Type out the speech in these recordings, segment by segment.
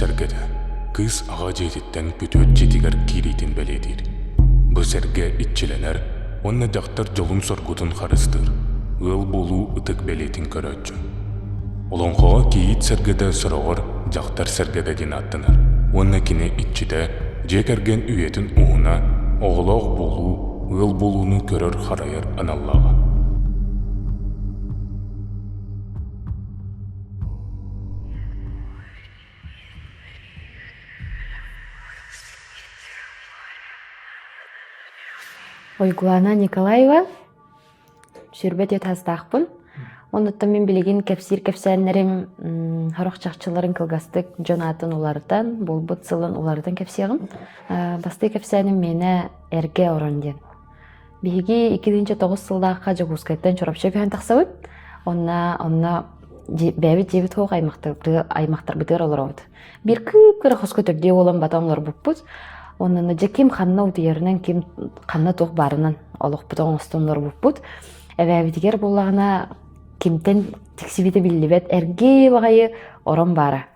sergede. Kız ağa jetitten kütüöt jetiger kiriytin beledir. Bu serge itçilener, onna jaktar jolun sorgutun harыстыр. Ыл болу ытык белетин көрөччү. Олонхоға кейит сәргеді сұрағыр жақтар сәргеді ден аттынар. Онна кіне итчіде жекерген үйетін уғына оғылақ болу, ыл болуыны көрір харайыр аналлаға. Ойгулана Николаева, сүрбет ет хастақпын. Онуттан мен билеген кепсәннәрем харох чакчыларын кылгастык Джонатан улардан, болбут сылын улардан кепсегім. Басты кепсәнім мені әрге оранден. Биһиги 2009 сылдаққа жогускайттан чорапчы бейін тақсауыд. Онна бәбіт жебіт хоқ аймақтар бітер олар ауыд. Bir кып-кыры қосқы түрде олан батамлар бұппыз. Онна кем қанна ұтыерінен, кем қанна тоқ барынан олық бұтан остонлар бұппыз. Әбәбітігер болағына кемтен тексибеті білдебет әрге бағайы орын бары.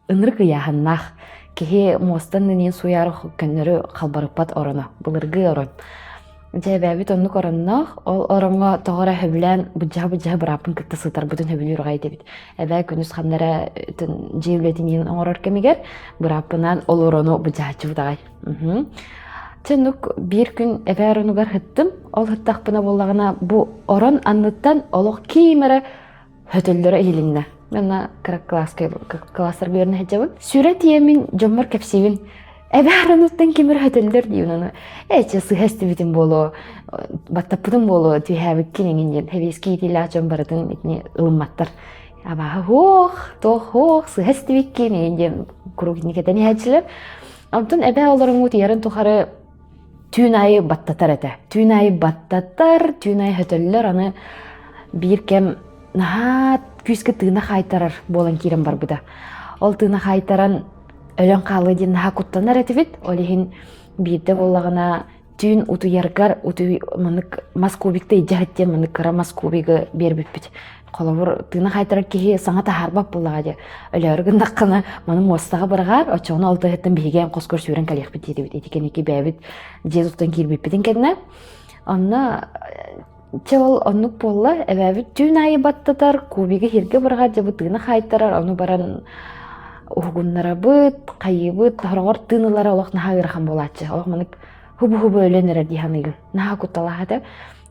Үнір кияханнақ. Кеге мостан ненен суярық көннері қалбарықпат орыны. Бұлырғы орын. Әбәбіт оннық орыннақ, ол орынға тоғыра хөбілен бұджа бұрапын күтті сытар бұтын хөбілі ұрғай дебет. Әбәй күніс қамнара жевлетінен оңыр өркемегер, бұрапынан ол орыны бұджачы бұдағай. Чынық бір күн әбәй орынығар хыттым, ол хыттақпына болағына бұ орын анныттан олық кеймері хөтілдері елінна. Мен кластар бүйірін хәджабын. Сүрет емін жомар кәпсевін. Әбәй орыныттан кемір хөтілдер дейін оны. Әче сығасты бітін болу, баттаппыдың болу, түйәбік кенеңінден. Әбейскі етелі ачын барытын ұлымматтар. Абаға хоқ, сығасты бік кенеңінден күрігінекетен әчілер. Амтын әбәй оларың өт ерін тұқары түйін айы баттатар әті. Түйін айы баттаттар, түйін айы хөтілдер аны бір кәм нағат күйіскі тыына қайтарар болан керім бар бұда. Ол тыына қайтаран өлен қалы ден наға құттанар әті бет. Олеген бірді болағына түйін ұты ярғар, ұты мас кубикті ежағыттен мұны қыра мас кубигі бербіп бет. Қолауыр тыына қайтарар кеге саңата харбап болаға де. Өлі өргін даққаны мұның мостаға барғар, очауына алты ғыттан бейген қосқыр сүйрен кәлек бет еді бет. Етекен еке бәбет жез ұттан кербеп бетін кәдіне. Онына чевал оннук болла, әбәбет түйін айы баттатар, кубигі херге барғар, жабы тыына қайтарар, оны баран уғыннара бұд, қайы бұд, тағырағар тыынылары олақ наға ғырхан болатшы. Олақ мұнық хубы-хубы өлен әрі дейханығын. Наға құтталаға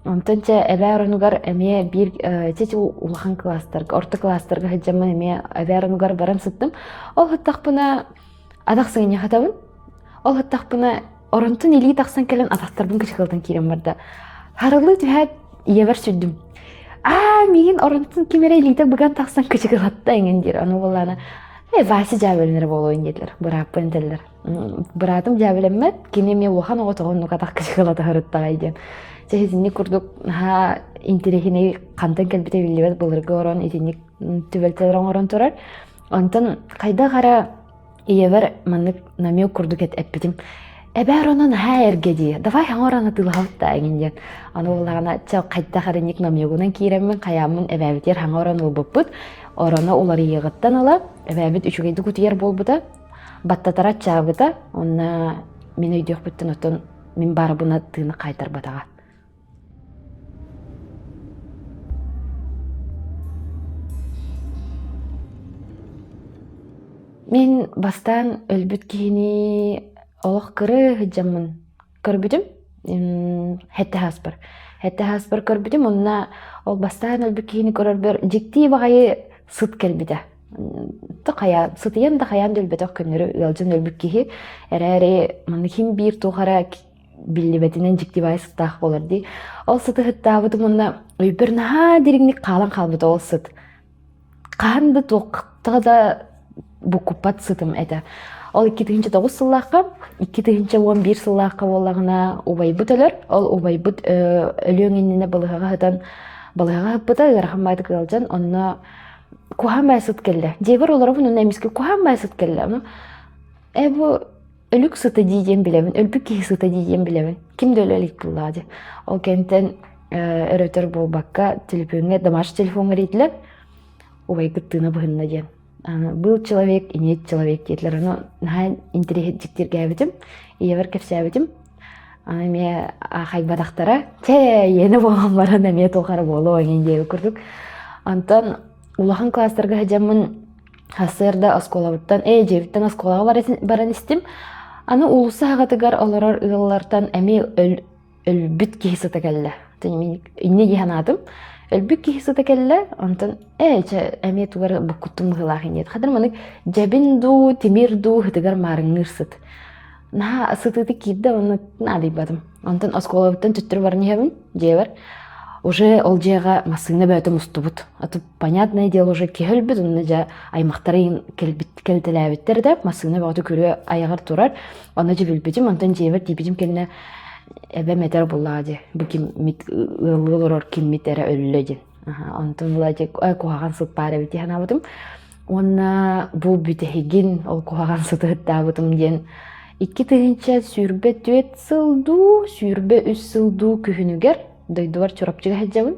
Онтанча әбәй орынығар әме бір течі улахан кластарға, орта кластарға хәджамын әме әбәй орынығар баран сыттым. Ол хыттақпына адақсыңын яқатабын. Ол хыттақпына орынтын елі тақсан кәлін адақтарбын кішқылдан керем барды. Харылы түйәт иебір сүрдім. Меген орынтын кемері елі бұған тақсан кішқылатта әңендер. Оны боланы вайсы жабелінер болуын еділер, бұраппын ділдер. Бұратым жабелінмет, кенеме оған оғытығын ұқатақ кішқылаты ғырыттаға еден. Сәхізіне күрдік интерехіне қантан кәлбіте білебет бұлырғы орын, етінік түбелтелер орын тұрар. Онтан қайда қара иевер манық намеу күрдік әппетім. Әбәр онын әрге дейі. Давай ораны тылғалытта әңінден. Аны олағына қайда қара нек намеуғынан кейремін, қаямын әбәбетер орын ұлбыппыд. Ораны олары еғыттан ала, әбәбет үшігейді күтер болбыда. Баттатара чағыда, онына мен өйдек бүттін өттін мен бары бұна тыны қайтар батаға. Мен бастан өлбіт кейіні олық кірі ғыджамын көрбідім, хәтті хаспар. Хәтті хаспар көрбідім, онына ол бастан өлбіт кейіні көрір бір жекті бағайы сыт кәлбіді. Сытыян да қаян өлбіті көмірі өлжін өлбіт кейі. Әрі мұнықын бір туғара білебетінен жекті бағай сыттақ болырды. Ол сыты ғыттағыдым, онына өйбір наға дерігінік қалан қалбыды ол сыт. Қанды тоқтығы да бұқыппат сытым әді. Ол 2009 сыллаққа, 2011 сыллаққа болағына ұбайбыт өлір. Ол ұбайбыт өліөңініне балығаға ғыппыта ғырхамайды қылжан, онына кухан бай сыт келді. Дейбір оларабын оны әмеске кухан бай сыт келді. Әбі өлік сыты дейден білемін, өлбік кейі сыты дейден білемін. Кімді өлік бұллады? Ол кәнттен өрөтір бол баққа телефонға, дамашы телефонға рейтілер, ұбайбыт тыны бұғынна ден. Был человек и нет человек детлер. Но нахан интернеттиктер гәбитим, иевер кепсәбитим. Ме хайбадактара те ені болған баран эме толқары болу оңен дегі күрдік. Антан улахан класстарға хәжамын хасырда осколабыттан, жебіттен осколаға баран истим. Аны улусы хағатыгар оларар ұғылартан әме өлбіт кейсіті кәлі. Инне дейхан адым. Өлбіт кейсіті кәлі, антан әме тугар бұққыттым ғылағын еді. Қадар мұны жәбін ду, темір ду, хытыгар марыңыр сыт. Наха сытыты кейді, оны надый бадым. Антан осколабыттан түттір барын ебін, жебір. Уже ол жеға масыны бәйтім ұстыбыт. Аты понятное дело уже кехілбіт, оны жа аймақтарын кәлтіләбіттер деп, масыны бәйті көрі аяғар тұрар. Оны же білбітім, антан жебір дейбітім келіне әбә мәтер бұллады. Бұл кеммет ұлылыр кемметтері өлілі. Антан бұлады қоғаған сұт бары біті ханабытым. Оны бұл бүтігін ол қоғаған сұты ғыттабытым ден. Икки тыгынча сүйірбе түйет сылду, сүйірбе үс сылду күхінігер. Дойдуар чорапчыга хаджабын.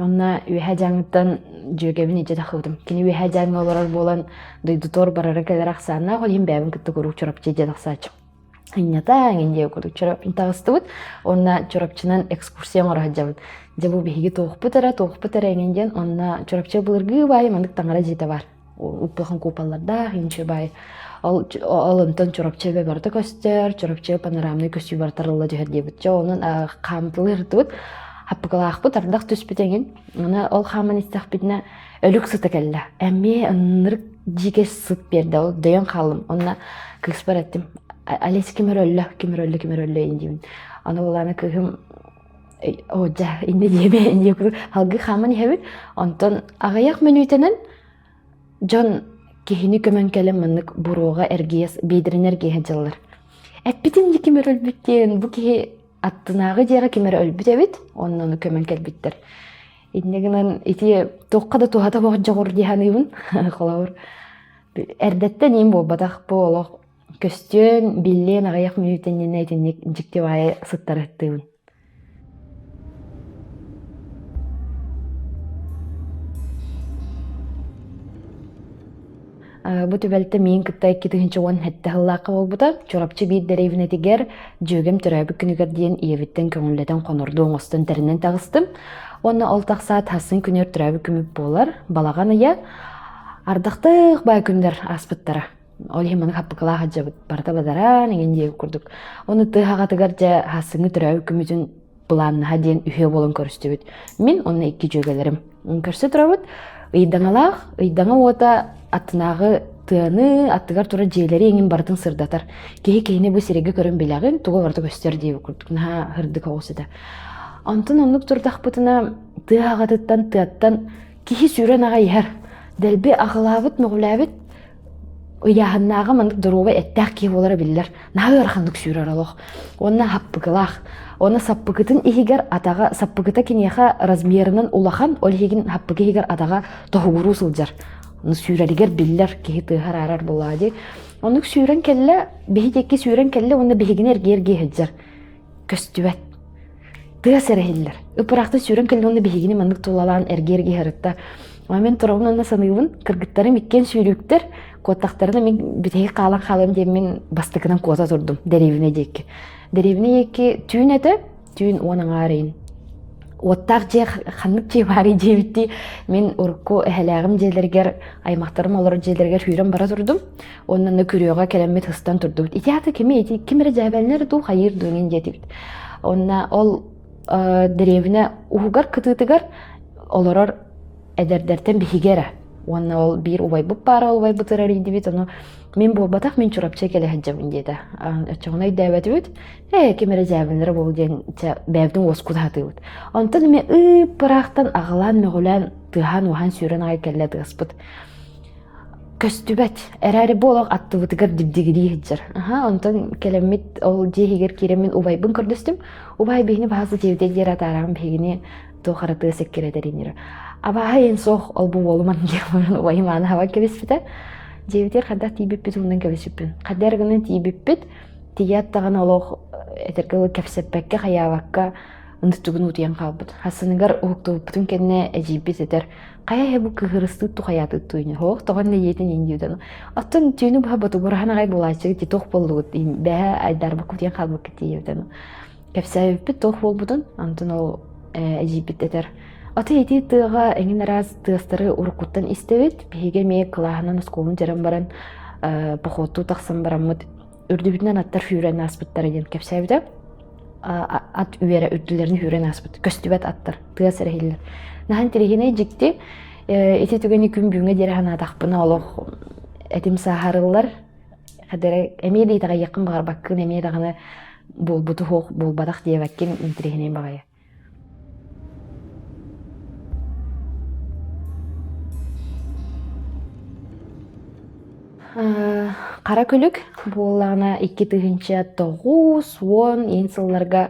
Онна үеха жаңыттан жөгебін ете тақылдым. Кені үеха жаңы оларар болан дойдутор барары кәлер ақсанна ол ем бәбін кітті көрік чорапчы ете тақсачым. Инята аңын көрік чорапын тағысты бұд. Онна чорапчынан экскурсиян ора хаджабын. Жабу бейгі тоғып бұтара аңын ден. Онна чорапчы бұлырғы бай мандық таңыра жете бар. Ұппылған купаларда хинче бай. Ол ынтан чорапчы бәрді көстер, чорапчы панорамны көсүй бартарылы жөхер дебітчі. Оның қамтылы ұрды бұд. Хаппықалақ бұд, ардақ түспетенген. Ол қамын істіқ бітіне өлік сұты кәлі. Әме ұнырық жекес сұт берді. Ол дөйін қалым. Онына кіспар әттім. Алес кемер өлі ендеймін. Оны оланы кігім жа, инде деме, инде күрі. Халғы қамын ебіт. Онтан ағаяқ менуйтенен Джон кихини көмөн келем мынык буруга эргиес бейдирин эргие жыллар. Эппитин кимер өлбүттен бу кихи аттынагы жера кимер өлбүт эбит, оннон көмөн келбиттер. Иннегинен ити тоққа да тухата богот жогор диханыбын, холаур. Эрдеттен ем болбадак болок көстөн биллен агаяк мүнүтенен айтын жикте бай сыттар ыттыбын. Бу төбәлтә мин кыттай китегенче он хәтта хыллакы булбыта. Чорапчы бит дәревне тигәр җөгем төрәбе күнегәр диен иевиттен көңелдән конорды оңыстан тәреннән тагыстым. Оны 6 саат хасын күнер төрәбе күмеп булар. Балаганы я ардактык бай күндәр аспыттара. Ол хеманы хапкала хаҗабыт барта бадара нигенде күрдүк. Оны тыгага тыгарча хасыны төрәбе күмүтүн планны хаден үһе болон көрүстүбүт. Мин оны 2 җөгәләрем. Көрсө турабыт. Ыйдаңа ота аттынағы тыаны аттыгар тура жээлери эңин бартын сырдатар. Кейіне бу сереге көрөн белягын туга барты көстөр дейби күрдүк. Наха хырдык оосыда. Антын оннук турдахпытына тыагатыттан тыаттан кихи сүйрен ага ихер. Делби агылабыт мөгләбит уяханнага мандык дурова эттак ки болара биллер. Нага архандык сүйрер алох. Онна хаппыгылах. Оны саппыгытын ихигер атага саппыгыта кинеха размерынан улахан ол хигин хаппыгы хигер атага тохугуру сылжар. Оны сүйреригер биллер кихи тыгар арар булади. Онук сүйрен келле, бихидеки сүйрен келле, оны бихигин эрге хеджар. Көстүбет. Тыга серехиллер. Ыпыракты сүйрен келле, оны бихигини мандык тулалан эрге херытта. Мен турабын онна саныйбын, кыргыттары миккен сүйрүктер, коттактарына мен битеги калан халым деп мен бастыкынан кота турдум, деревине жекки. Деревине жекки түйін эте, түйін оның арыйын. Оттақ же ханнык же бары жебитти, мен урку эхелягым жерлергер, аймактарым олар жерлергер хүйрен бара турдум. Оннан да күрөөгө келемет хыстан турдум. Ити аты кеме, ити кимере жабелнер ду хайыр дуңен жетибит. Онна ол деревине ухугар кытытыгар олорор эдердертен бихигера. Онна ол бир убай буп бара, убай бутырар идибит, ону мен болбатак мен чурапчы келе хаджабын деди. Чоңнай дәбәтибит, кемере жабынлары бол ден бәбдин оскут хатыбыт. Онтан мен ыпырактан агылан мөгүлән тыхан ухан сүйрен ай келе тыспыт. Көстүбәт, әрәре болак аттыбытыгар дибдигири хаджар. Онтан келемит ол жехигер керемен убайбын көрдөстүм. Убай бейни базы жевдегер атарагын бегини тохараты секкередеринер. Абаха ен соқ ол бұл олыман кемірін уайыманы хава кебеспіті. Жевдер қадақ тейбіппет ұндан кебеспін. Қадергінің тейбіппет, тейаттаған олық әтіргілі кәпсеппәкке, қаябаққа ындыттыгын утуян қалбыт. Хасыныгар уктубутун кенне эжибит этер. Кая хебу кыгырыстык тухаятык туйны. Хоқ тоған не етін ендеуден. Аттын түйіні бұға бұты бұрхана ғай болайчығы ти тоқ болуғыт. Бәе айдарбы кутуян қалбык кетейевден. Кәпсәйіппіт тоқ болбудын. Антын ол эжибит этер. Аты ети тыға әңін раз тыыстары уркуттан истебет. Беге мей кылағынан сколын жерен баран похоту тақсын барамыд. Үрдібітінен аттар фюрен аспыттар еден кәпсәйіпті. Ат үйері үрділерін фюрен аспыт. Көстүбәт аттар. Тыға сәрәхелер. Нахан терехіне жікті. Эти түгені күн бүйіңе дерехана тақпына олық әтім сахарылар. Әмей дейтіға яқын бағар баққын, әмей дағаны болбуты хоқ болбадақ дие бәккен терехіне бағайы. Қара күлік болағына 2-9-10 ең сылларға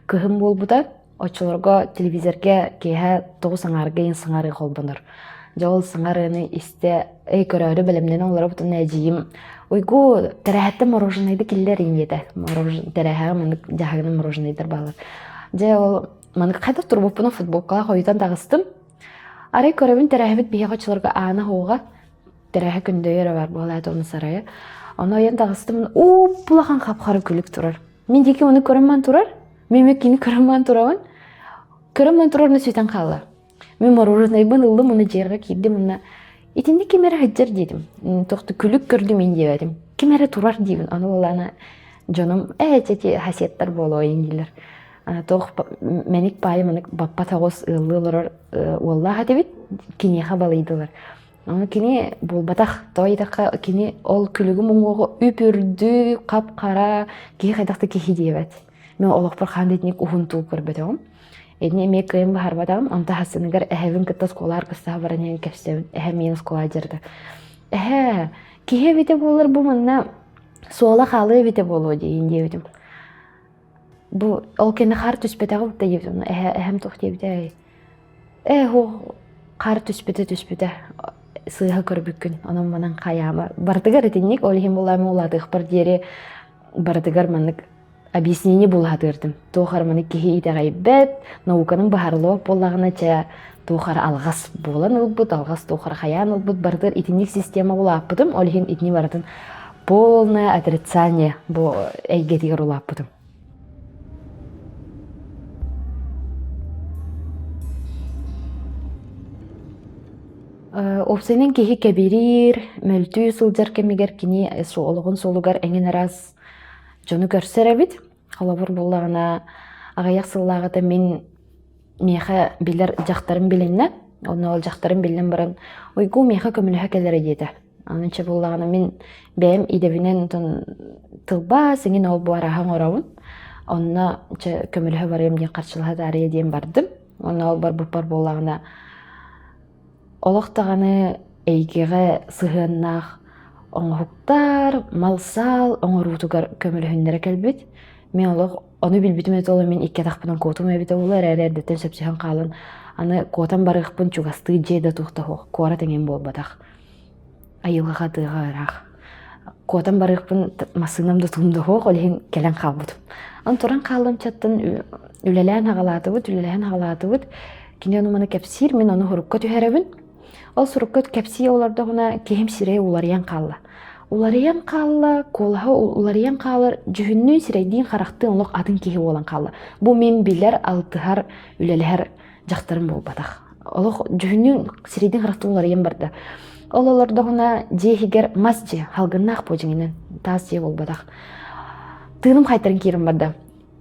күхім болбута. Очолорго телевизорге кеһә 9 саңарга ең саңары қолбыныр. Жол саңарыны исте көрөрі білімнен олары бұтын әжейім. Ойгу тәрәхетті мороженайды келдер еңеді. Тәрәхеға мұнық жағының мороженайдар бағылар. Же ол мұнық қайда тұрбоппына футболкаға қойытан тағыстым. Арай көрөбін тәрәхебет бейе қочыларға аны хоға. Тәрәхе күндейері бар бұл әді оны сарайы. Оны ойын тағыстым. Бұлаған қапқары күлік тұрар. Мен деке оны көріммен тұрар. Мемеккені көріммен тұрауын. Көріммен тұрарыны сөйтен қалла. Мен мороженайбын ұлым, оны жерға кейдім. Етінде кемері хәджер дедім. Тоқты күлік көрдім мен дебәдім. Кемері тұрар дейбін. Аны олана жоным әтеті хасеттар болу ойындилер. Тоқ мәнік байы мәнік баппа тағыз ұлылар оллаға дебет кенеға балайдылар. Аны кене болбатақ тойдаққа кене ол күлігім оңығы үпірді, қап-қара, кей қайдақты кехи дебәд. Мен олық бір қандетінек ұғын туып көрбедіғым. Эдне ме кыйым бахар бадам, анта хасыныгар әхевін кітті сколар кыстаға баран ең кәпсевін, әхе мені скола жерді. Әхе, кеге бете болыр бұл мұнна суала қалы бете болу дейін деудім. Бұл ол кені қар түспетіға бұтта деудім, әхем тоқ деуді. Қар түспеті, сыйға көрбіккін, оның манан қаямы. Бардығар етіннік, олығын болайым оладық бір дері, бардығар манық объяснение буладырдым. Тоқар маны кеге итағай бәт, науканың бағарлығы болағына ча тоқар алғас болан ұлбыд, алғас тоқар қаян ұлбыд, бардыр итінік система олаппыдым, олығын итіне бардын полное отрицание бұл әйгетігер олаппыдым. Опсайнын кеге кәберир, мөлтүй сылжар кемегер кені олығын солугар әңін араз жоны көрсер әбіт. Қолабыр болағына ағаяқ сыллағыда мен меха білер жақтарын біленне. Оны ол жақтарын білен баран. Ойгу меха көміліға кәлер едеді. Анынша болағына мен бәйім идевінен тылба сеңін ол бұарахан орауын. Онына көміліға барайым ден қаршылыға дария ден бардым. Оны ол бар бұпар болағына олықтағаны әйгеға сығыннақ оңғықтар, малсал, оңғырутугар көмілігіндері кәлбет. Мен олық, оны білбітім әті олы мен икке тақпынан котым әбіті олар әрдеттен сөпсіған қалын. Аны котан барықпын чугасты жейді тұқты хоқ, кора тәнген бол батақ. Айылғаға дыға арақ. Котан барықпын масынамды тұмды хоқ, олығын кәлін қалбыдым. Аны тұран қалым чаттын үлелән ағалаты бұд. Кенде оны маны кәпсир, мен оны хұрыққа түйәрәбін. Ол сұрыққа кәпсия оларды ғына кейім сирей олариян қалла. Олариян қалла, қолаға олариян қалыр, жүхіннің сирейден қарақты олық атын кейі олан қалла. Бұл мен білер алтығар, үлелер жақтарын бол батақ. Олық жүхіннің сирейден қарақты олариян барды. Ол оларды ғына жейхігер мас же, халғыннақ по жеңінен таз же бол батақ. Тыным қайтарын керім барды.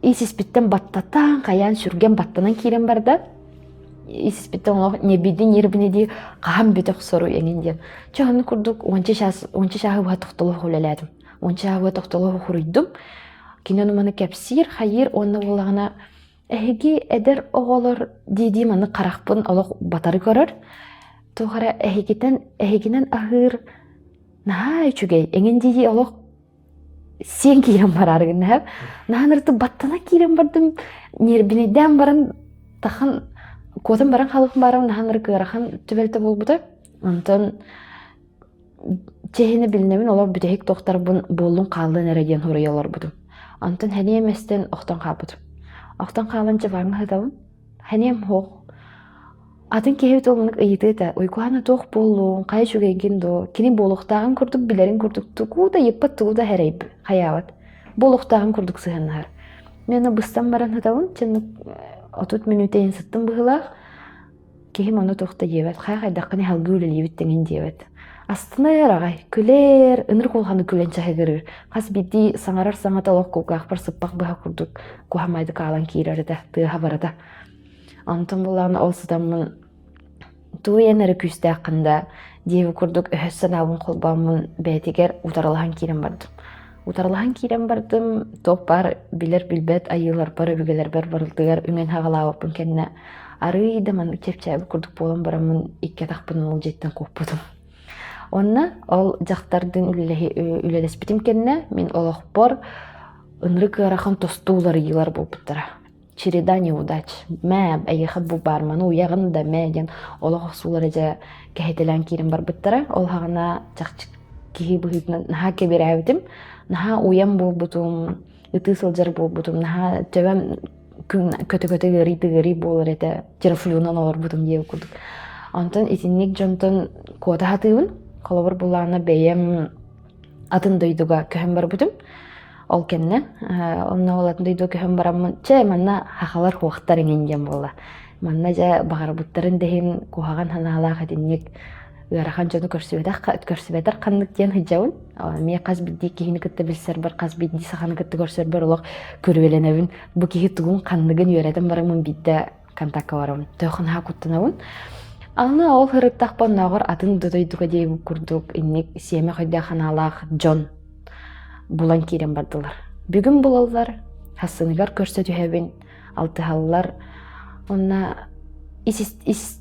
Исіспіттен баттатан, қаян сүрген баттанан керім барды. Исіспіттен олық небейден ербіне де қағам бөтек сору еңінден. Чоғаны күрдік, онча шағы бұға тоқтылығы өлеләдім. Онча шағы бұға тоқтылығы құрыйдым. Кенен маны кәпсир, хайыр, оны олағына әйге әдір оғалыр дейді маны қарақпын олық батары көрір. Тоғара әйгенен ағыр наға өчігей. Еңін дейді олық сен кейрен бар арығын. Нағанырды баттана кейрен бардым. Нербінеден барын тақын Котын баран халықын барам, нағаныр кырахан түбелті бол бұды. Онтан чехені білінемін, олар бүтәйік тоқтар болын қалдың әрәден хұрыялар бұдым. Онтан хәне еместен оқтан қал бұдым. Охтан қаланчы ваңы хытауын. Хәнем хоқ. Атын кеһебит олманык ыйыты да. Уйкуана тоқ болуын, қай жүгейген до. Кини болуқтағын күрдік, білерін күрдік. Тугуда еппат тугуда хәрейб. Хаябат. Болуқтағын күрдік сығыннар. Мені бұстан баран хытауын. Чынны 30 минутайын сыттым бұғылақ. Кехим оны тоқта ебет. Қай-қайдаққыны халғы өлелебеттенген дебет. Астына ярағай, күлер, ыныр қолғаны күлен чағығырыр. Қас бидді саңарар саңаталық қолғақ бір сыппақ бұға күрдік. Кухамайды қалан кейрәрді, тұға барады. Антын болағын олсыдамын туы енері күсті ақында дейбі күрдік өйсін ауын қолбамын бәйтігер ұтарылған кейрен бардым. Ұтарылған кейрен бардым, тоқ бар, білер білбет, айылар бар, өбігелер бар барылдығар, үмен хағалауапын кәніне. Арыйды маны чепчәбі күрдік болын барамын, икке тақпын ол жеттен қоқпыдым. Онна ол жақтардың үлелеспетім кәніне, мен олық бар, ынры қырақын тостуулар елар бол бұттыра. Череда неудач. Мәб, әйіқі бұл барманы, уяғын да мәден олық сулар әжі кәхетелен кейрен бар бұттыра. Ол хағына жақчық кейі бұғытын наға кебер әвітім, наға уян бол бұтым, үті сылжар бол бұтым, наға төбәм көті-көті ғыры болыр әті, жырыфлюнан олар бұтым дейі күрдік. Антын итіннік жонтын кода хатыуын, қолабыр бұлағына бәйем атын дойдуға көхім бар бұтым. Ол кәнне, онна олатын дойду көхім барамын, чай манна хақалар хуақтар еңенген болла. Манна жа бағар бұттарын дәйін кухаған ханалақ әдіннік ұярахан жоны көрсібетар қанлық ден хыджауын. Ме қаз бидді кейіні күтті білсер бар, қаз бидді сақаны күтті көрсер бар, олық көрвеленәвін. Бұ кейі тұғын қанлығын үйеретім барамын бидді контакқа барамын. Тойқын ха күттінауын. Аны ол хырыттақпан нағыр атын дойдуға дейбі күрдік, иннек семе қойда ханалақ Джон булан кейрен бардылар. Бүгін бұлалар, хасыныгар көрсету әбін, алтығалылар, онна ис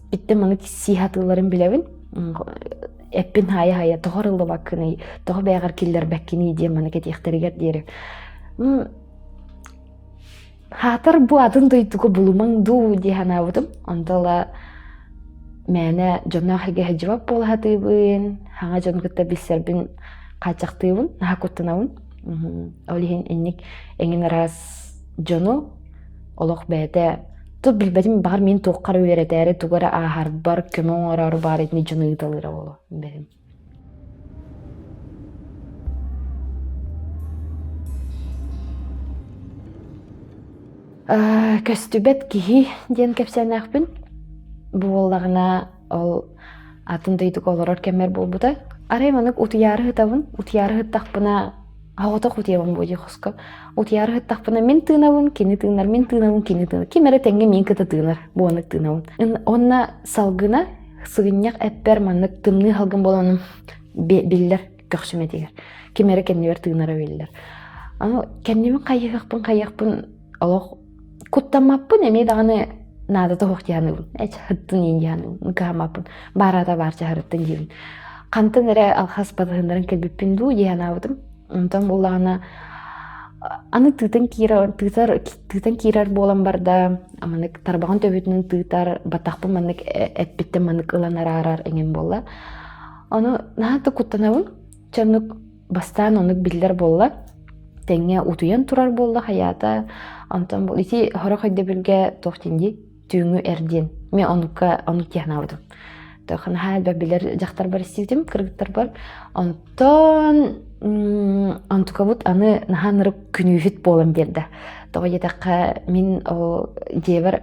бітті маңы сихатыларын біләбін, әппін хая-хая, тұғырылы баққыны, тұғы бәғар келдер бәккені де маңы кәт ектергер дері. Хатар бұ атын дойдуға бұлымаң ду де хана бұдым, онтала мәні жонна қырға хәджібап бол хатыбын, хаңа жон күтті білсербін қачақтыйбын, наға күттінауын. Олихин энник эңин раз жону олох бәді. Ту білбәдім бағар мен тоққар өйретәрі туғара ағар бар, көмің орары бар етіне жону ұйталыра олу. Бәдім. Көстүбет кихи ден кәпсән ақпын. Бұл олағына ол атын дойдық оларар кәмер бол бұда. Арай манық утияры хытавын, утияры хыттақпына ағотақ утиявын бойы қосқа. Утияры хыттақпына мен тынауын, кені тынар, мен тынауын, кені тынар. Кемері тәңге мен кіті тынар, буанық тынауын. Онна салғына сығынняқ әппер манық тымны халғын боланым белілер көкшіметегер. Кемері кәнневер тынара белілер. Кәнневін қайықпын, олық құттамаппын, әме дағаны надата хоқтияныгын, әч хыттын ендияныгын, нұқамаппын, барада барча хырыттын дейін. Қантын әрі алхас батығындарын кәлбіппін ду дейін ауыдым. Онтан болағына аны тытын кирар болан барда, аманык тарбаған төбетінің тытар, батақпын манык әппеттен манык ыланар арар әңен болла. Оны нағаты құттанауын, чанық бастан онық білдер болла, тәңе утуян турар болла хаята. Онтан бол, ити хорық өйді білге тоқтенде түйіңі әрден. Мен онық тиян аудым. Тоқын хаал білер жақтар бар істеудім, кіргіттар бар. Онтан антукабут аны наханырып күнүйфит болам берді. Тоға етаққа мен жебір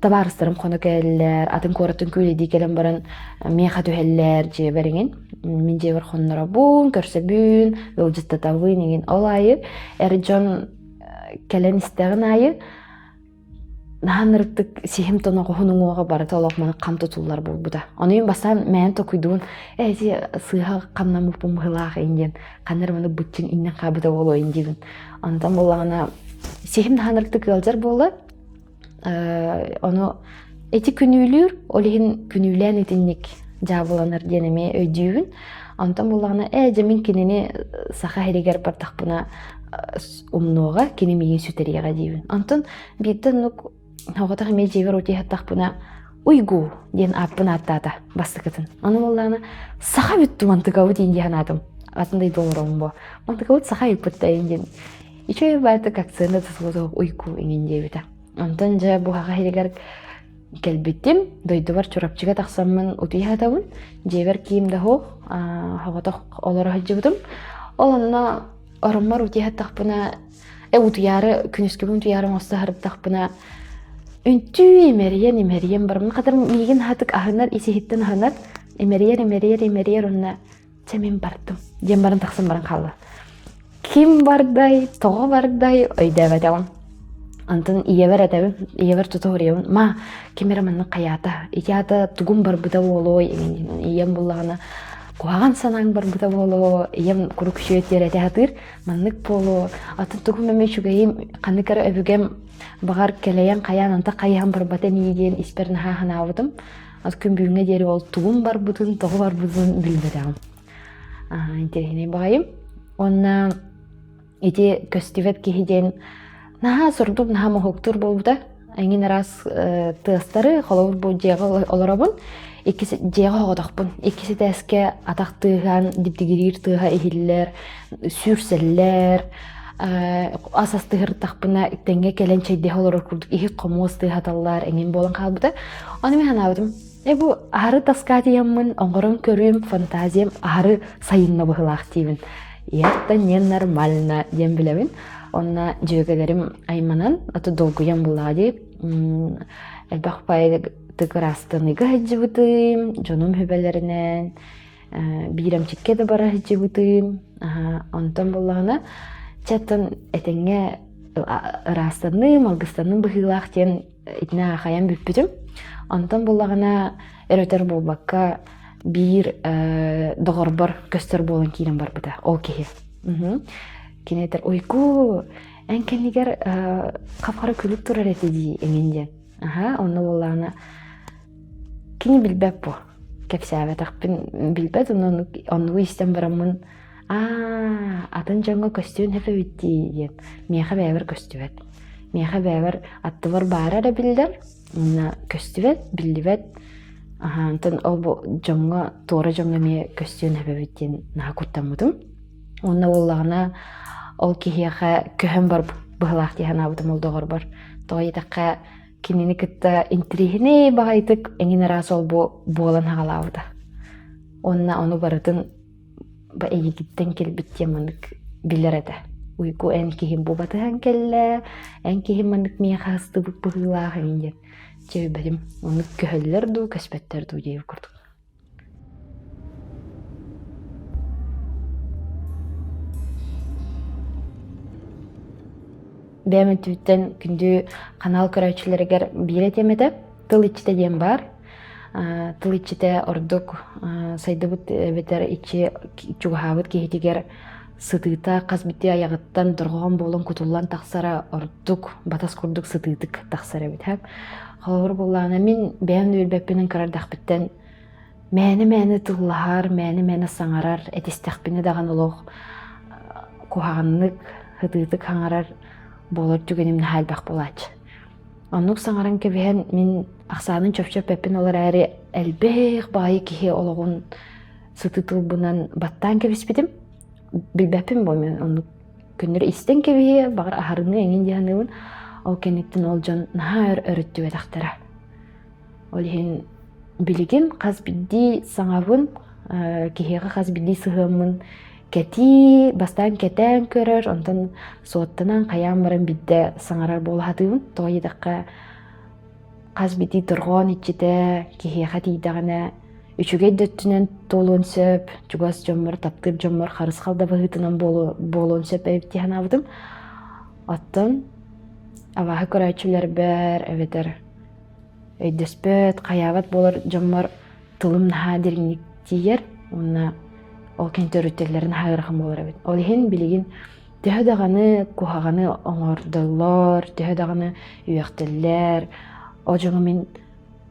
табарыстырым қоны кәлілер, атын көретін көледі келем баран меха түйелер жебіріңен. Мен жебір қоннара бұн, көрсе бүн, өлжістатавын еген ол айы. Әрі жон кәлен істеген айы. Наханырыптық сехим тона қоғының оға бары талақ маны қам тұтулар бол бұда. Оны мен бастан мән тоқыдуын, әзе сыйға қамнамы бұмғылағы енден, қаныр маны бұтчың иннен қабыда болу ендеген. Ондан болағына сехим наханырыптық ғалжар болды. Оны әті күнүйлер, олығын күнүйлән етіннік жабыланыр денеме өйдеуін. Ондан болағына әжемін кенені сақа әрегер бардақ бұна умноға, кенемеген сүтереға дейін. Ондан бейттен нүк Хауғатақ мен жевер өте хаттақ бұна ұйгу ден аппын аттата бастықытын. Оны болағына сақа бүтті мантықауы дейін дейін адым. Атындай долырауын бұл. Мантықауы сақа үлпітті дейін. Иче байтык акцияны тысылы уйку иңин дебита. Онтон жа буһаға хиригер келбиттим, дойду бар чурапчыга тахсаммын утуйхатабын, жебер кийимде хоқ, хоғотоқ олары хаджыбытым. Оланна ороммар утуйхат тахпына, утуяры, күнүскебін утуярын оста харып тахпына, үнтүү эмериен бармын. Қатар мигин хатык ахынар, исихиттен ахынар, эмериер, онна чәмен бардым. Дем барын тахсан барын қалды. Ким бардай, тоғы бардай, ойда бәдәуім. Антын иевер әдәбім, иевер тұтығыр еуін. Ма, кемері манны қаята. Икеата тугун бар бұта болой. Ием бұллағына куаған санаң бар бұта боло. Ием құру күшеттер әте атыр. Маннык боло. Атын тугун мәмей шүгейім. Қаныкар өбігем бағар кәлейен қаян. Анта қаян бар бата нейген исперін хағын ауыдым. Ат күн бүгінге дері ол тугун бар бұтын, тоғы бар бұтын білбедәуім. Интерегіне бағайым. Онна ити көстівет кейден наха сұрдым, наха мұхуктыр болуда. Әңін арас тыстары қолауыр бұл жеға оларабын. Жеға хоғадақпын. Екісі тәске атақ тыған, диптігірір тыға ehiller, сүрселлер, асас тыгыр тақпына тәңге кәлен чайде оларыр күрдік. Ихи қомуыз тығаталар әңін болын қалбыда. Оны мен анабыдым. Бұл ары таскатиямын, оңғырын көрім, фантазиям ары сайынна бұғылақ деймін. Это не нормально, дем білемін. Онна жөгелерім айманан, аты долгуям бұлады. Әлбақ пай тыгырастыныға хаджы бұтым, жоным хөбелерінен, бирам чекке де бара хаджы бұтым. Онтан бұлағына, чаттан әтенге ырастаным, алғыстаным бұғылақ ден итіне ақаян бүппітім. Онтан бұлағына өрөтер болбаққа bir doğorbar köster bolan kiren бар бұда, ол кеhe. Кенетер, ойку, әнкенігер қапқары күлік тұрар әтеді әменде. Оны олағына кені білбәп бұ. Кәпсәве тақпен білбәд, оны істен барамын. Атын жаңға көстуін әпі бітті ден. Меға бәвір көстует. Меға бәвір аттывар бары әрі білдер. Көстует, білдівет. Антон ол бу жоңга тора жоңга ме көстүн хабебиттен на куттамудум. Онна оллагына ол кихиха көһөн бар быһлах тихана бутум ол догор бар. Тойдакка кинини кытта интрихне багайтык эңин рас ол бу болан хагалауда. Онна ону бардын ба эгиттен келбиттен мандык билерете. Уйку эн кихим бу батыхан келле, эн кихим мандык мия хасты бу быһлах эңин. Чебі бәдім, оны көхелілер ду, көспеттер ду дейіп күрдік. Бәмін түбіттен күнді канал көрәучілерігер бір етемеді. Тыл ичте дем бар. Тыл ичте ордық сайды бұд бетер иче чуғабыд кейтігер сытыта қазбітті аяғыттан дұрған болын күтулан тақсара ордық батас күрдік сытытық тақсара бет. Қалғыр болағына мен бәйін өлбәппенің қарардақ біттен мәні тұғылағар, мәні саңарар, әтестәқпені даған олық куғағанлық, хытытық хаңарар болыр түгенімді хәлбәқ болач. Онық саңаран кебен мен ақсанын чөпчөп бәппен олар әрі әлбәқ байы кеге олығын сытытыл бұнан баттан кебеспедім. Білбәппен бой мен онық күндір істен кебеге бағыр ахарыны әңін дегенігін ол кенеттен ол жон наға өріттіу әдақтара. Ол ең білген қаз білді саңабын, кехеға қаз білді сығымын, кәті бастан кәтән көрір, онтан соттынан қаян баран білді саңарар болғадығын. Тоғы едіққа қаз білді тұрған етчеті кехеға дейдіғана үчіге дөттінен толуын сөп, жүгас жомыр, таптыр жомыр, қарыс қалда бағытынан болуын сөп әйіптіған авдым. Оттан аваһы көрәчүләр бәр, әветер. Өйдөспөт, қаяват болыр жомыр тылым наға дергенік тиер, онна ол кентер өттерлерін хағырқын болыр әвет. Ол ең білеген төхедағаны, кухағаны оңырдылар, төхедағаны үйектілер, ол жоңы мен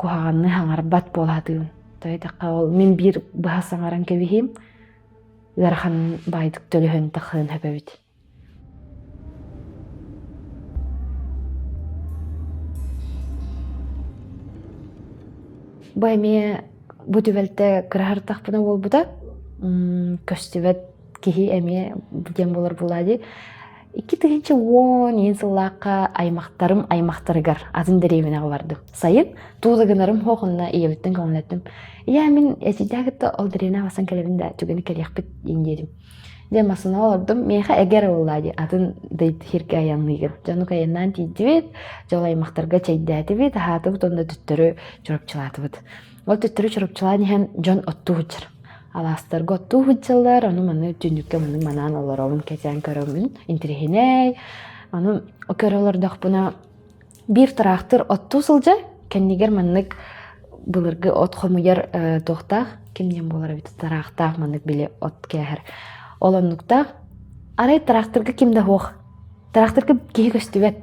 кухағаны хаңарбат болғадығын. Тойдаққа ол мен бір бұға саңаран кәбейім, ғарқан байдық төліхін тақын әбәвет. Бай ме бұтывәлті кірағыр тақпына ол бұда көстівәт кехи әме бұден болар бұлады. Икки тыгынча уон ен сыллааққа аймақтарыгар атын деревина бардым. Сайын туулагынарым хоқунна иебиттен көңілеттім. Я мен эсидагытта ол деревина басан келебинда түгені келияқпит индедим. Де масына олардым, меха эгер оллади атын дейт хирке аянныгыр. Жану каяннан тейдивет, жол аймақтарга чайдативет, хаатыбыт онда түттөрү чурапчылатыбыт. Ол түттөрү чурапчылаан жон отту хучар. Аластарга отту хучалар, аны маны түндүкке маны манан оларовын кетен көрөмүн, интерехиней. Аны көрөлөрдөх буна бир тарахтыр отту сылжа, кеннигер маннык былыргы от хомуяр тоқтақ, кемнен болар бит тарахтақ маннык биле от кехер. Олоннуктақ, арай тарахтырга кимде хоқ. Тарахтырга кеге көстүбет,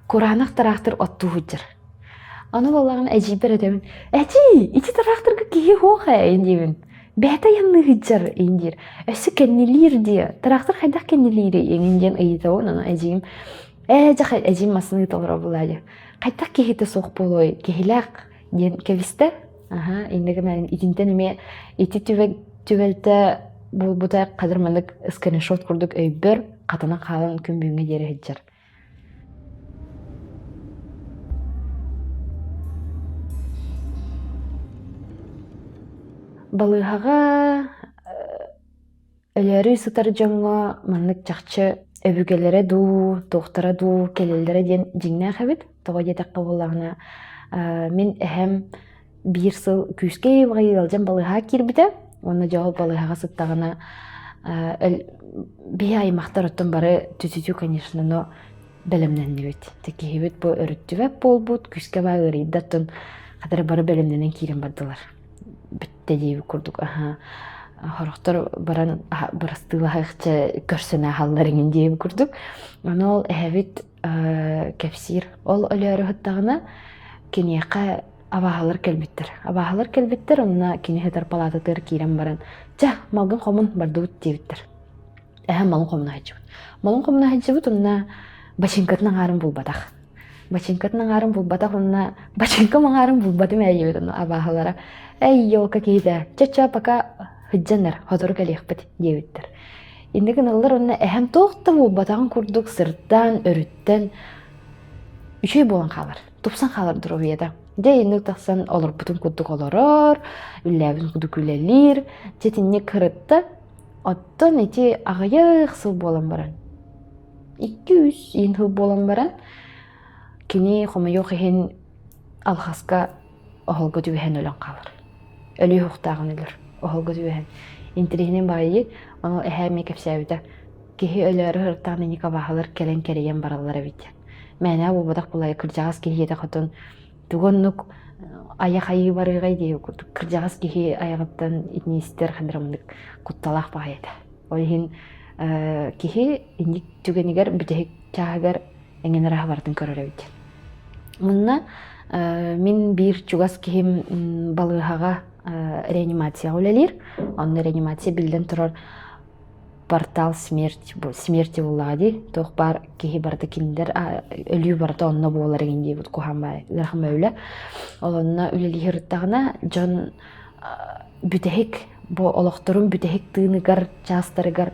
куранақ тарахтыр отту хучар. Аны болағын әжибер өтемін. Әжи, ити тарахтырга кеге хоқ әйіндебін. Бәті янны хучар әйіндер. Өсі кәннелер де, тарахтыр қайдақ кәннелері еңінден ұйытауын, аны әжим. Әжі әжим масыны толыра болады. Қайдақ кегеті соқ болуы, кегеләқ ден кәвісті. Ендегі мәлін итінтен үме ити түвелті бұтай қадырмандық скриншот күрдік өйбір қатына қалын күн бүйінге дері хеджар. Балығаға өлері сытар жоңға маннық жақчы өбігелері ду, тоқтара ду, келелері ден жеңне қабет. Тоға детаққа болағына мен әхем бір сыл күске бағай алжан балыға кербіті. Оны жауыл балыға сыттағына бей аймақтар оттан бары түтүтү, конечно, но бәлімнен бет. Теке бет бұл өріттівәп бол бұд, күске бағай ұрейдаттын қадары бары бәлімненен керен бардылар. Бітті дейбі күрдік. Хорықтар баран барастылағықча көрсіне халларыңын дейбі күрдік. Оны ол әвет кәпсир. Ол өлері ғыттағына кенеқа абағалар кәлбеттер, онына кені хетар палататыр кейрен баран. Жа, малғын қомын бардығыт дейбіттер. Малғын қомына хәджібіт. Малғын қомына хәджібіт, онына бачинкатның арын бұлбатақ. Онына бачинка маңарын бұлбатым әйебіт, онына абағалара. Йолка кейді, чача пока хыджанар, хотыр кәлеқпіт дейбіттер. Ендігін алылар онына әхем тоқты бұлбатағын күрдік сырттан, өріттен үшей болан қалар. Тупсан қалар дұру еді. Де енді тақсан олар бұтын күдік оларар, үлләбін күдік үләлер, жетінне кірітті, оттан әте ағайық сыл болан баран. 200 ең хыл болан баран, кені қомайоқ ехен алғасқа оғылғы дүвеген өлін қалар. Өлі ұқтағын өлір, оғылғы дүвеген. Интерегінен бағайы, оны әхәме кәпсәуді. Кехи өлері ғырттағын енек абағылар кәлен кәрейен баралар әбейді. Мәне бұл бұдақ бұлай кіржағыз кехи еді қытын тугоннук аяқ айы барыгай дейі күрдік. Кіржағыз кехи аяғыптан етнестер қандырамындық құтталақ бағайды. Ойын кехи ендік түгенігер бүтәйік чағығар әңгенераға бардың көрір әбейді. Мұнна мен бір чугас кехим балығаға реанимация өлелер. Онны реанимация білден тұрар портал смерти боллади. Тоқ бар кехи барды киндер өлі барды онна болар егенде бұд қоған бай. Лархам өлі. Олонна өлелі хирттағына жон бүтәйік олықтырын бүтәйік тыынығар, частарығар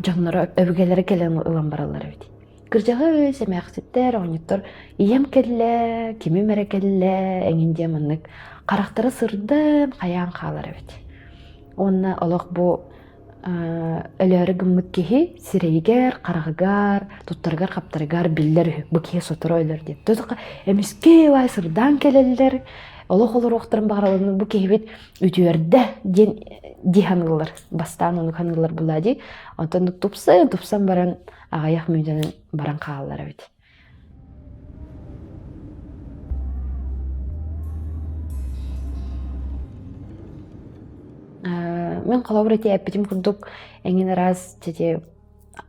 жонлары өбігелері келен ұлан баралар өйді. Кыржағы сәмәқсеттер, оңыттар ием келі, кеме мәрі келі, әңінде мұнық қарақтары сырдым, қаян қалар өйді. Онна олық бұл өлері гүммік кехи сирейгер, қарағығар, тұттарғар, қаптарығар білдер бұл кехи сотыры өлер деп. Төтіққа әміске вай сырдан келелер, олық олар оқтырын бағаралыны бұл кехи бет үтіверді ди ханғылар, бастан оны ханғылар бұлады. Онтандық тупсан баран ағаяқ мүйденін баран қағалар өйді. Мен қалауыр әте әппетім күрдік әңген раз жете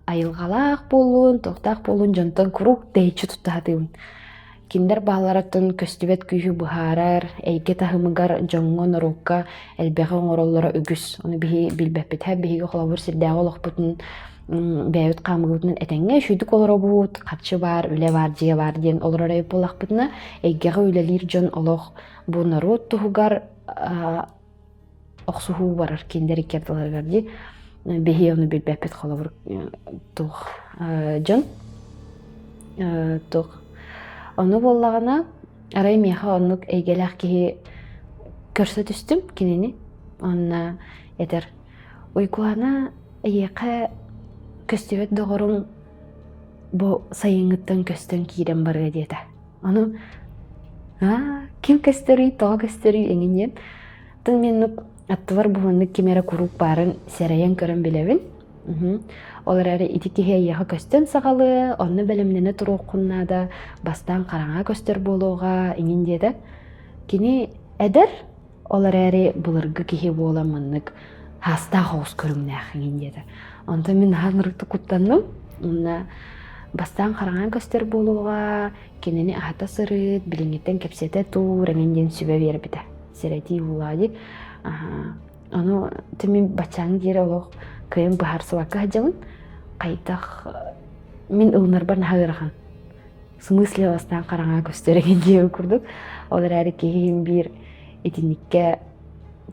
айылғалақ болуын, тоқтақ болуын, жонтан күрук дәйчі тұттағатығын. Киндер бағаларатын көстібет күйі бұхарар, әйге тағымығар жоңғын ұрыққа әлбәғі оңыроллары үгіс. Оны білбәппет, бейгі қалауыр сілдәғі олық бұтын бәйіт қамығытын әтәңге шүйдік олары бұд, қатшы бар, үлі бар, жия бар ден олары өп олақ бұтына әйгеғі үлелер жон олық бұнары тұғығар оқсуғу барар, кендер екерділер берді. бехи оны билбеппит холовур тух жон тух ону боллагана арай меха оннук эйгелах кихи көрсө түстүм кинини онна этер уйкуана эйеқа көстүбет доғорун бу сайыңыттан көстөн киирен барга диета ону ким көстөрүй тоҕо көстөрүй эңинен тын меннук аттыбар буһуннук кимере курук барын серейен көрөн билебин олар әрі ити кихе яха көстөн сағалы онны белемнене турууккуннаада бастан караңа көстөр болууга эңин диета кини эдер олар әрі былыргы кихи буола маннык хаста хоус көрүңнээх эңин диета онто мен ханырыкты куттанным онна бастан караңа көстөр болууга кинини ахата сырыт билиңиттен кепсете тур эңинден сүбө бербите серети улади ону теми бачаң дире олох кыйын бахар сыбакка хаджалын кайтах мен ылнарбан хагырахан смысле бастан караңа көстөр эген дие курдук олар әрі кихин бир этинникке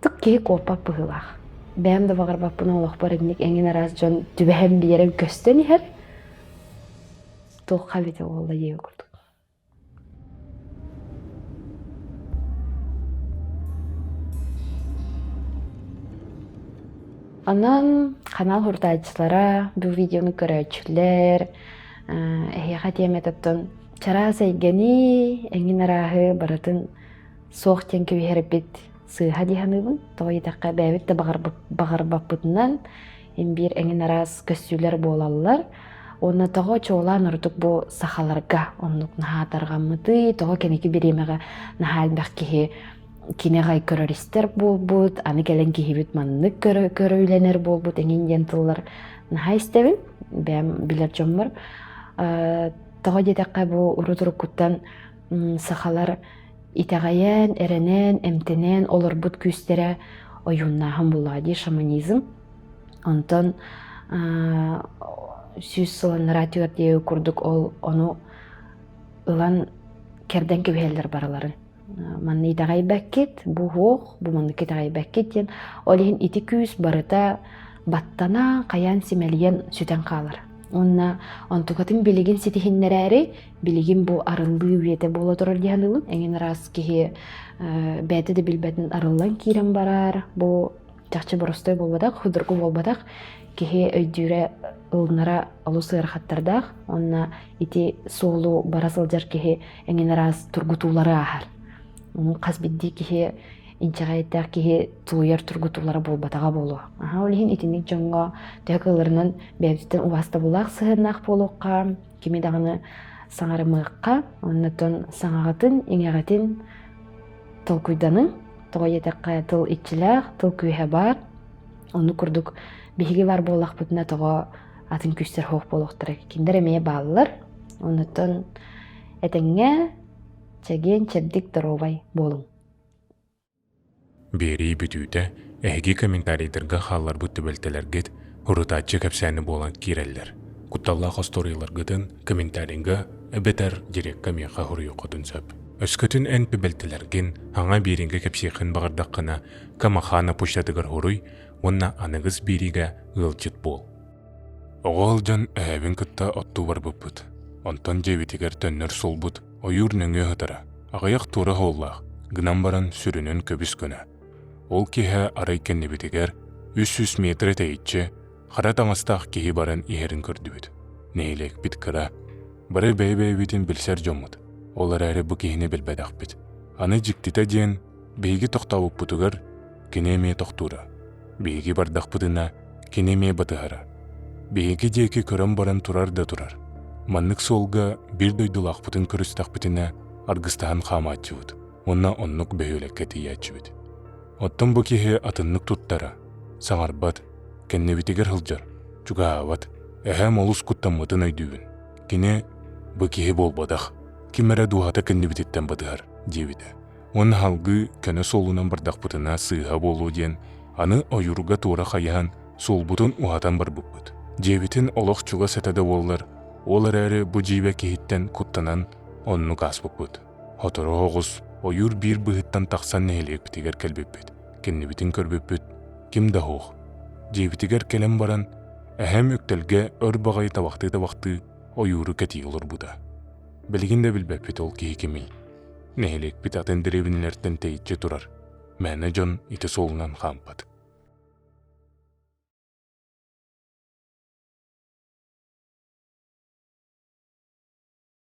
тук кихи копап быгылах бәм да багарбаппын олох барыгник эңин арас жон түбэһэн биерен көстөн ихер тух хабите олла дие курдук. Анан канал хуртаачылара бу видеону көрөчүлөр эхиха теметоттон чара сайгени эңин арахы баратын соохтен кебихербит сыыха диханыбын тоҕойтакка бэбит да багарбаппытынан бир эңин арас көстүүлөр болаллар онна тоҕо чоолаан орутук бу сахаларга оннук наһаатаргаммыты тоҕо кенеки биремеге наһаалбах киһи кинегай көрөристер болбут аны келен кихибит маннык көрөйленер болбут эңин диэн тыллар наһа истебин бэм билер жоммор тоҕо детекка бу урутуруккуттан сахалар итагаен эренен эмтенен олорбут күүстере оюннаахан буллади шаманизм онтон сүүс сыланнара түөрдие курдук ол ону ылан керден кебиһэллер бараларын манны итагай бәккет бу хуох бу маннык итагай бәккет диэн олиһин ити күүс барыта баттана каян симелиен сүтен каалар онна онтугатын билигин ситихиннерээри билигин бу арыллыы үете боло турар дианылым эңин рас кихи бээти де билбетин арыллан киирен барар бу чакчы боростой болбадак худургу болбадак кихи өйдүүрэ ылнара олу сыархаттардах онна ити соолу бара сылдьар кихи эңин рас тургутуулары аахар кас бидди кихи инчагайттаах кихи тууяр тургутуулара болбатага болу олиһин итинник жоңго төкөлөрүнөн бэбитен убаста булаах сыһырнаах болуукка кими даганы саңарымыыкка оннотон саңагатын иңегатын толкуйданын тоҕойетекка тыл иччилээх тыл күүһэ бар ону курдук биһиги бар буолахпытына тоҕо атын күстер хоох болуохтара киндер эмиэ бааллар оннотон этеҥҥэ чэген чэбдик доробай болуң. Бери бүтүүтэ эһиги комментарийдерге хааллар бу төбөлтелергет хурутаачы кепсääни болан киреллер. Кутталлаах осторийларгытын комментарийга эбетер дирекка меха хуруйукотун сөп. Өскөтүн эн төбөлтелерген аңа биринге кепсиихин багардаккана камахана пуштатыгар хуруй онна аныгыз бириге ылчыт бол. Оголжан эбин кытта отту барбыппыт. Онтон жебитигер төннөр солбут ойур нөңө хытара. Агаяк тура холлаах гынан баран сүрүнөн көбүс көнө. Ол киһэ арай кеннибитигер 300 метр тэйитче хара таңастаах киһи баран иһерин көрдүбүт. Нейлек бит кыра. Бары бэйбэйбитин билсер жоммут. Олар әрі бу киһини билбэдэхпит. Аны жиктите диэн бейги тохтабыппутугар кинеме тохтура. Бейги бардахпытына кинеме батыхара. Бейги диэки көрөн баран турар да турар. Маннык солга бир дойдулаахпытын көрүстахпытына аргыстахан хаамаачыбыт. Онна оннук бөйөлекке тиячыбыт. Оттон бу киһи атыннык туттара. Саңарбат, кеннебитигер хылжар. Чугаават, эхэм олус куттаммытын өйдүүбүн. Кине бу киһи болбадах. Кимере дуhata кеннебититтен батыгар, дебиде. Он халгы көнө солунан бардахпытына сыыха болуу диэн, аны ойуруга туора хаяхан солбутун ухатан барбыппыт. Дебитин олох чуга сетеде боллар, олар әрі бу жибе кихиттен куттанан онну каспыппыт. Хоторо оғыз ойур бир быһыттан тахсан нехелек битигер келбеппит. Кеннебитин көрбеппит, ким да хоох. Жебитигер келем баран, әһәм өктелге өр бағай табақты ойуыру кәти олар бұда. Білгінде білбәп бет ол кейі кемей. Нәхелек бит атын деревінлерден тейітче тұрар. Мәні жон ити солынан қампады.